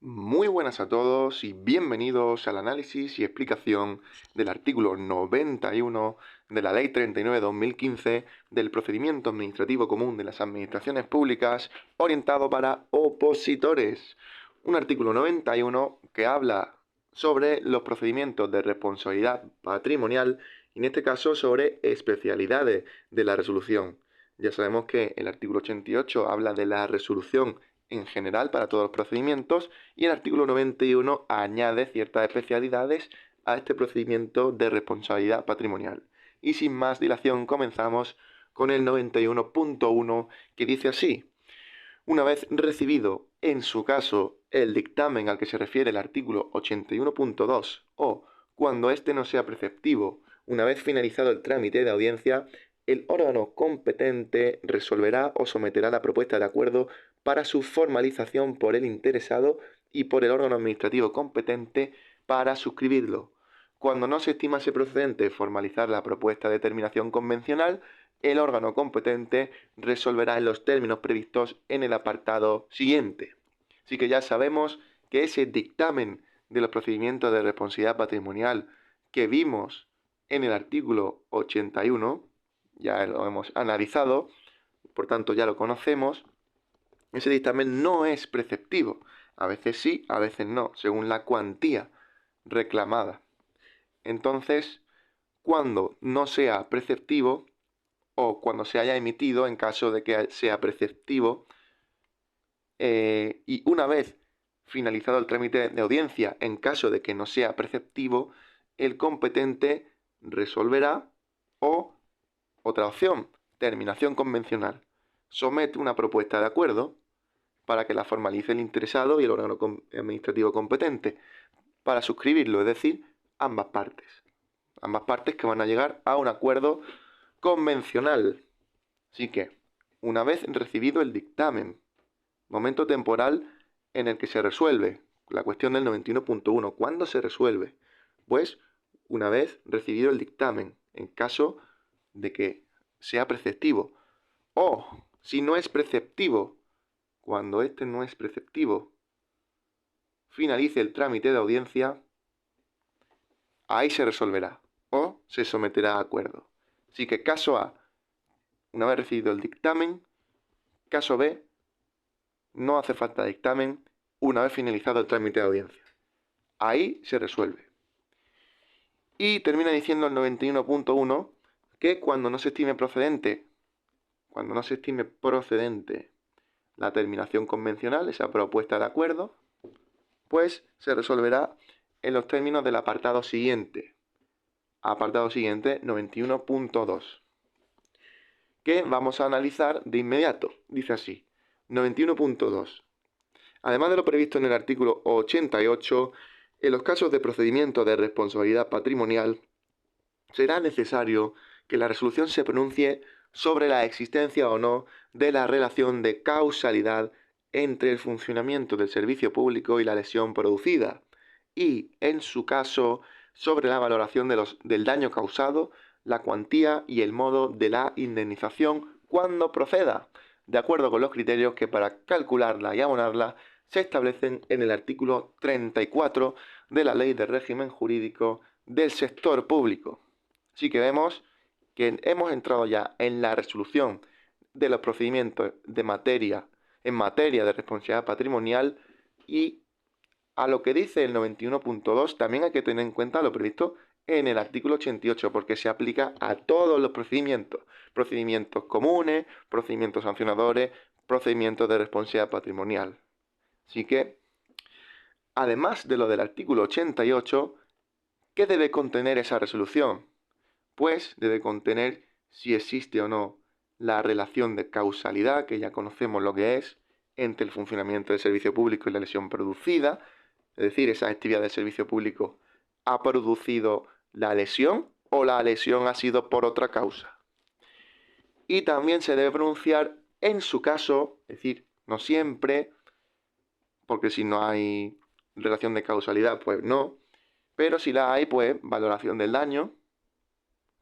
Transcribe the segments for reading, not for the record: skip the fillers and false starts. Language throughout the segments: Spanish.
Muy buenas a todos y bienvenidos al análisis y explicación del artículo 91 de la Ley 39/2015 del Procedimiento Administrativo Común de las Administraciones Públicas orientado para opositores. Un artículo 91 que habla sobre los procedimientos de responsabilidad patrimonial y en este caso sobre especialidades de la resolución. Ya sabemos que el artículo 88 habla de la resolución en general para todos los procedimientos y el artículo 91 añade ciertas especialidades a este procedimiento de responsabilidad patrimonial. Y sin más dilación comenzamos con el 91.1 que dice así: una vez recibido, en su caso, el dictamen al que se refiere el artículo 81.2 o cuando éste no sea preceptivo, una vez finalizado el trámite de audiencia, el órgano competente resolverá o someterá la propuesta de acuerdo para su formalización por el interesado y por el órgano administrativo competente para suscribirlo. Cuando no se estimase procedente formalizar la propuesta de terminación convencional, el órgano competente resolverá en los términos previstos en el apartado siguiente. Así que ya sabemos que ese dictamen de los procedimientos de responsabilidad patrimonial que vimos en el artículo 81, ya lo hemos analizado, por tanto ya lo conocemos, ese dictamen no es preceptivo. A veces sí, a veces no, según la cuantía reclamada. Entonces, cuando no sea preceptivo, o cuando se haya emitido en caso de que sea preceptivo, y una vez finalizado el trámite de audiencia, en caso de que no sea preceptivo, el competente resolverá o, otra opción, terminación convencional. Somete una propuesta de acuerdo para que la formalice el interesado y el órgano administrativo competente para suscribirlo, es decir, ambas partes. Ambas partes que van a llegar a un acuerdo convencional. Así que, una vez recibido el dictamen, momento temporal en el que se resuelve la cuestión del 91.1, ¿cuándo se resuelve? Pues una vez recibido el dictamen, en caso de que sea preceptivo. O, si no es preceptivo, cuando este no es preceptivo, finalice el trámite de audiencia, ahí se resolverá o se someterá a acuerdo. Así que caso A, una vez recibido el dictamen. Caso B, no hace falta dictamen una vez finalizado el trámite de audiencia. Ahí se resuelve. Y termina diciendo el 91.1 que cuando no se estime procedente la terminación convencional, esa propuesta de acuerdo, pues se resolverá en los términos del apartado siguiente. Apartado siguiente 91.2. Que vamos a analizar de inmediato. Dice así: 91.2. Además de lo previsto en el artículo 88, en los casos de procedimiento de responsabilidad patrimonial, será necesario que la resolución se pronuncie sobre la existencia o no de la relación de causalidad entre el funcionamiento del servicio público y la lesión producida, y, en su caso, sobre la valoración del daño causado, la cuantía y el modo de la indemnización cuando proceda, de acuerdo con los criterios que para calcularla y abonarla se establecen en el artículo 34 de la Ley de Régimen Jurídico del Sector Público. Así que vemos que hemos entrado ya en la resolución de los procedimientos en materia de responsabilidad patrimonial, y a lo que dice el 91.2 también hay que tener en cuenta lo previsto en el artículo 88, porque se aplica a todos los procedimientos: procedimientos comunes, procedimientos sancionadores, procedimientos de responsabilidad patrimonial. Así que, además de lo del artículo 88, ¿qué debe contener esa resolución? Pues debe contener si existe o no la relación de causalidad, que ya conocemos lo que es, entre el funcionamiento del servicio público y la lesión producida. Es decir, esa actividad del servicio público ha producido la lesión o la lesión ha sido por otra causa. Y también se debe pronunciar en su caso, es decir, no siempre, porque si no hay relación de causalidad, pues no, pero si la hay, pues valoración del daño,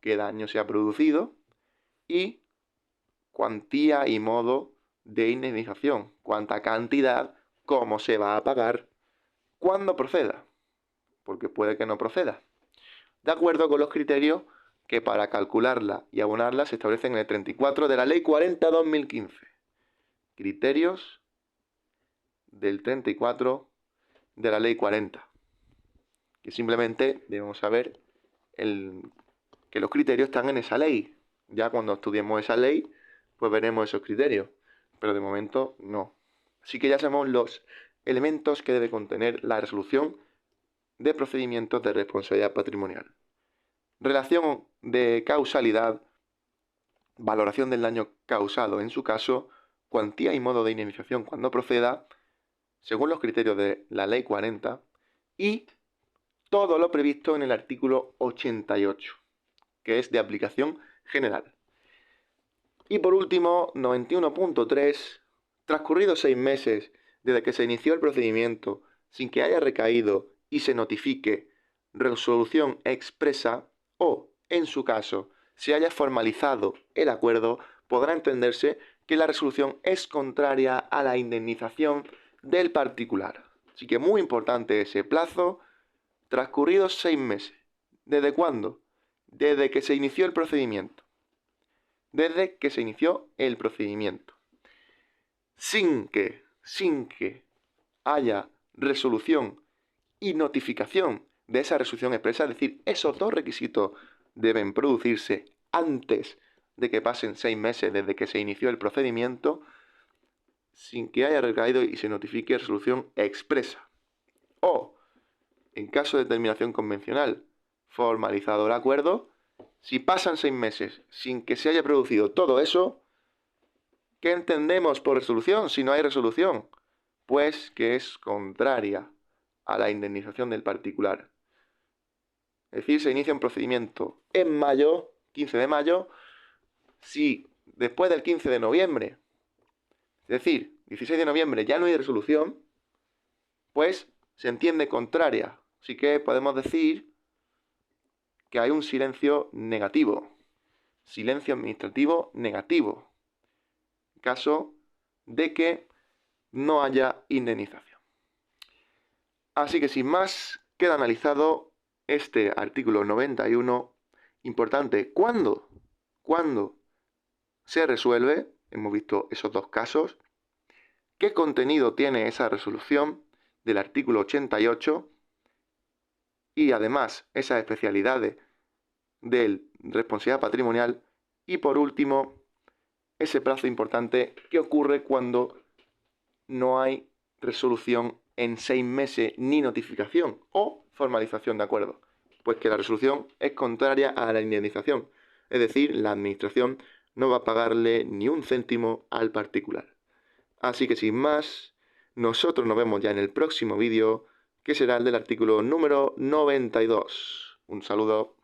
qué daño se ha producido, y cuantía y modo de indemnización, cuánta cantidad, cómo se va a pagar cuando proceda, porque puede que no proceda, de acuerdo con los criterios que para calcularla y abonarla se establecen en el 34 de la Ley 40/2015. Criterios del 34 de la Ley 40. Que simplemente debemos saber que los criterios están en esa ley. Ya cuando estudiemos esa ley, pues veremos esos criterios. Pero de momento no. Así que ya sabemos los elementos que debe contener la resolución de procedimientos de responsabilidad patrimonial. Relación de causalidad, valoración del daño causado en su caso, cuantía y modo de indemnización cuando proceda, según los criterios de la Ley 40, y todo lo previsto en el artículo 88, que es de aplicación general. Y por último, 91.3, transcurridos 6 meses desde que se inició el procedimiento sin que haya recaído y se notifique resolución expresa o, en su caso, se haya formalizado el acuerdo, podrá entenderse que la resolución es contraria a la indemnización del particular. Así que muy importante ese plazo, transcurridos 6 meses. ¿Desde cuándo? Desde que se inició el procedimiento. Desde que se inició el procedimiento. Sin que haya resolución y notificación de esa resolución expresa, es decir, esos dos requisitos deben producirse antes de que pasen 6 meses desde que se inició el procedimiento, sin que haya recaído y se notifique resolución expresa. O, en caso de terminación convencional, formalizado el acuerdo, si pasan 6 meses sin que se haya producido todo eso, ¿qué entendemos por resolución si no hay resolución? Pues que es contraria a la indemnización del particular. Es decir, se inicia un procedimiento en mayo, 15 de mayo, si después del 15 de noviembre, es decir, 16 de noviembre ya no hay resolución, pues se entiende contraria. Así que podemos decir que hay un silencio negativo, silencio administrativo negativo, en caso de que no haya indemnización. Así que sin más, queda analizado este artículo 91, importante, ¿cuándo se resuelve? Hemos visto esos dos casos. ¿Qué contenido tiene esa resolución del artículo 88? Y además, esas especialidades de responsabilidad patrimonial. Y por último, ese plazo importante que ocurre cuando no hay resolución en 6 meses ni notificación o formalización de acuerdo. Pues que la resolución es contraria a la indemnización. Es decir, la administración no va a pagarle ni un céntimo al particular. Así que sin más, nosotros nos vemos ya en el próximo vídeo, que será el del artículo número 92. Un saludo.